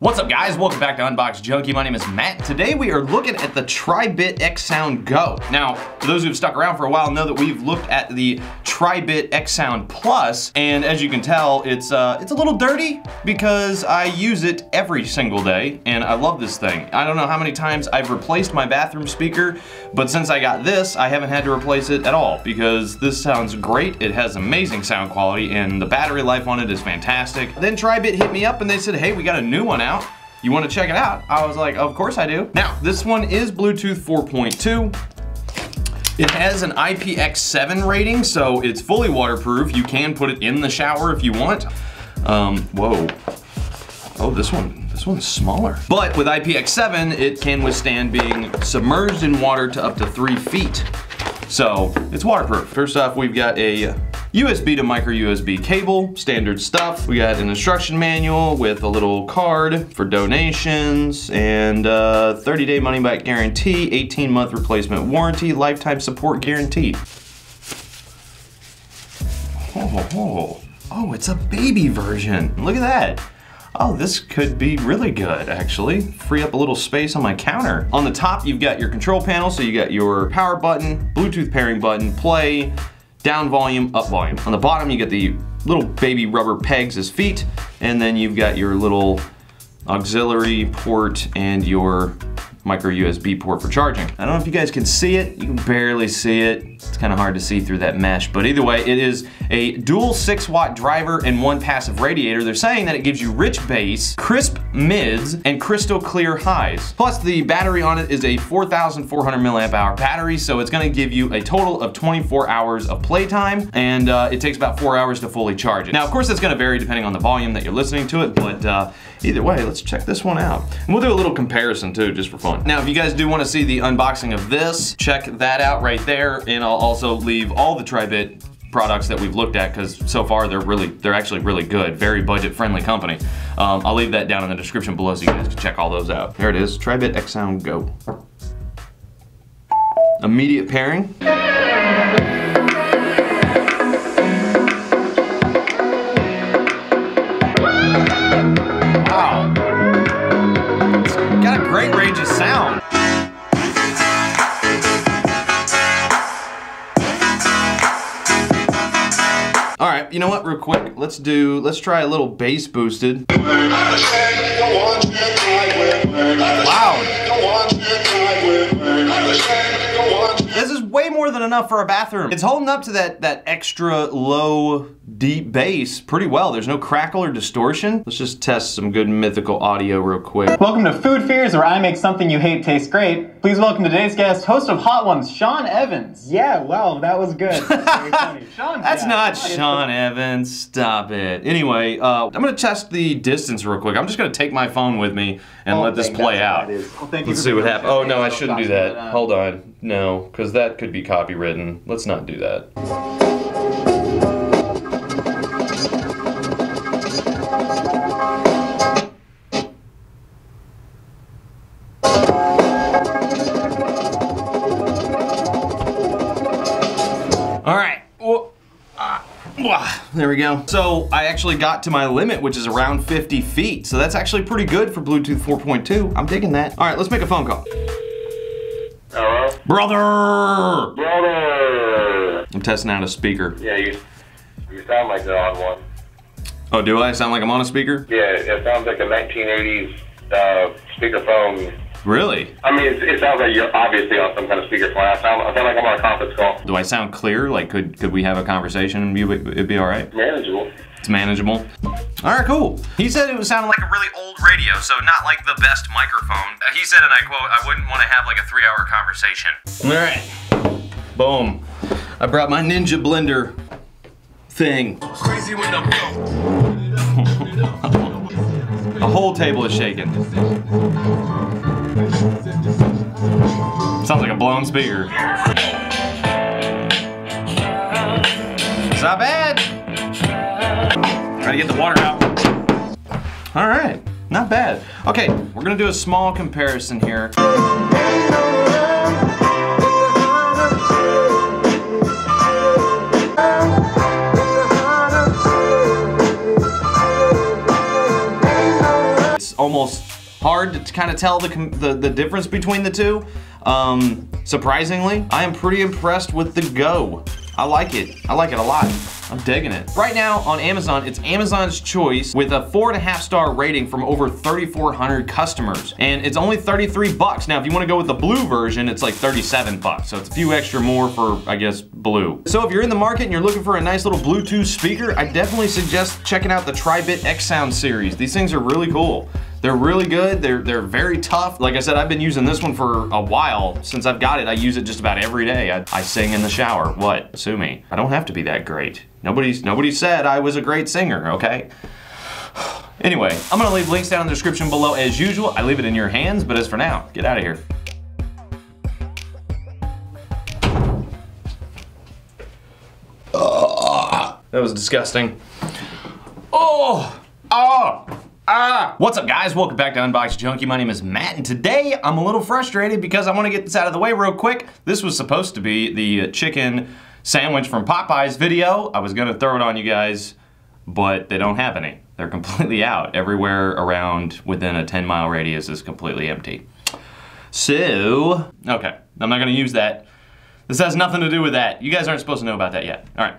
What's up guys, welcome back to Unbox Junkie. My name is Matt. Today we are looking at the Tribit XSound Go. Now, for those who've stuck around for a while know that we've looked at the Tribit XSound PLUS, and as you can tell, it's a little dirty because I use it every single day, and I love this thing. I don't know how many times I've replaced my bathroom speaker, but since I got this, I haven't had to replace it at all because this sounds great. It has amazing sound quality, and the battery life on it is fantastic. Then Tribit hit me up and they said, hey, we got a new one out. You want to check it out? I was like, of course I do. Now, this one is Bluetooth 4.2. It has an IPX7 rating, so it's fully waterproof. You can put it in the shower if you want. Whoa. Oh, this one's smaller. But with IPX7, it can withstand being submerged in water to up to 3 feet. So, it's waterproof. First off, we've got a USB to micro USB cable, standard stuff. We got an instruction manual with a little card for donations and 30-day money-back guarantee, 18-month replacement warranty, lifetime support guarantee. Oh, it's a baby version. Look at that. Oh, this could be really good, actually. Free up a little space on my counter. On the top, you've got your control panel, so you got your power button, Bluetooth pairing button, play, down volume, up volume. On the bottom, you get the little baby rubber pegs as feet, and then you've got your little auxiliary port and your micro USB port for charging. I don't know if you guys can see it. You can barely see it. It's kind of hard to see through that mesh, but either way, it is a dual 6-watt driver and 1 passive radiator. They're saying that it gives you rich bass, crisp mids, and crystal clear highs. Plus, the battery on it is a 4,400 milliamp hour battery, so it's gonna give you a total of 24 hours of playtime, and it takes about 4 hours to fully charge it. Now, of course, that's gonna vary depending on the volume that you're listening to it, but either way, let's check this one out. And we'll do a little comparison too, just for fun. Now, if you guys do want to see the unboxing of this, check that out right there, and I'll also leave all the Tribit products that we've looked at, because so far they're actually really good, very budget-friendly company. I'll leave that down in the description below so you guys can check all those out. There it is, Tribit XSound Go. Immediate pairing. Wow. It's got a great range of sound. All right, you know what, real quick, let's try a little bass boosted. Loud. This is way more than enough for a bathroom. It's holding up to that extra low, deep bass pretty well. There's no crackle or distortion. Let's just test some good mythical audio real quick. Welcome to Food Fears, where I make something you hate taste great. Please welcome today's guest, host of Hot Ones, Sean Evans. Yeah, wow, that was good. That's very funny. Sean, That's not Sean Evans. Stop it. Anyway, I'm gonna test the distance real quick. I'm just gonna take my phone with me and let this play out. Let's see what happens. Oh no, I shouldn't do that. Hold on. No, because that could be copywritten. Let's not do that. All right. There we go. So I actually got to my limit, which is around 50 feet. So that's actually pretty good for Bluetooth 4.2. I'm digging that. All right, let's make a phone call. Hello? Brother! Brother! I'm testing out a speaker. Yeah, you sound like they're on one. Oh, do I sound like I'm on a speaker? Yeah, it sounds like a 1980s speakerphone. Really? I mean, it sounds like you're obviously on some kind of speakerphone. I sound like I'm on a conference call. Do I sound clear? Like, could we have a conversation and it'd be all right? Manageable. It's manageable. All right, cool. He said it was sounding like a really old radio, so not like the best microphone. He said, and I quote, I wouldn't want to have like a 3-hour conversation. All right, boom. I brought my Ninja Blender thing. Crazy when I'm The whole table is shaking. Sounds like a blown speaker. It's not bad. Try to get the water out. All right, not bad. Okay, we're gonna do a small comparison here. almost hard to kind of tell the difference between the two. Surprisingly, I am pretty impressed with the Go. I like it. I like it a lot. I'm digging it. Right now on Amazon, it's Amazon's choice with a 4.5-star rating from over 3,400 customers. And it's only 33 bucks. Now, if you wanna go with the blue version, it's like 37 bucks. So it's a few extra more for, I guess, blue. So if you're in the market and you're looking for a nice little Bluetooth speaker, I definitely suggest checking out the Tribit XSound series. These things are really cool. They're really good, they're very tough. Like I said, I've been using this one for a while. Since I've got it, I use it just about every day. I sing in the shower. What? Sue me. I don't have to be that great. Nobody said I was a great singer, okay? Anyway, I'm gonna leave links down in the description below as usual. I leave it in your hands, but as for now, get out of here. That was disgusting. What's up, guys? Welcome back to Unbox Junkie. My name is Matt, and today I'm a little frustrated because I want to get this out of the way real quick. This was supposed to be the chicken sandwich from Popeye's video. I was gonna throw it on you guys, but they don't have any. They're completely out. Everywhere around within a 10-mile radius is completely empty. So, okay, I'm not gonna use that. This has nothing to do with that. You guys aren't supposed to know about that yet. All right.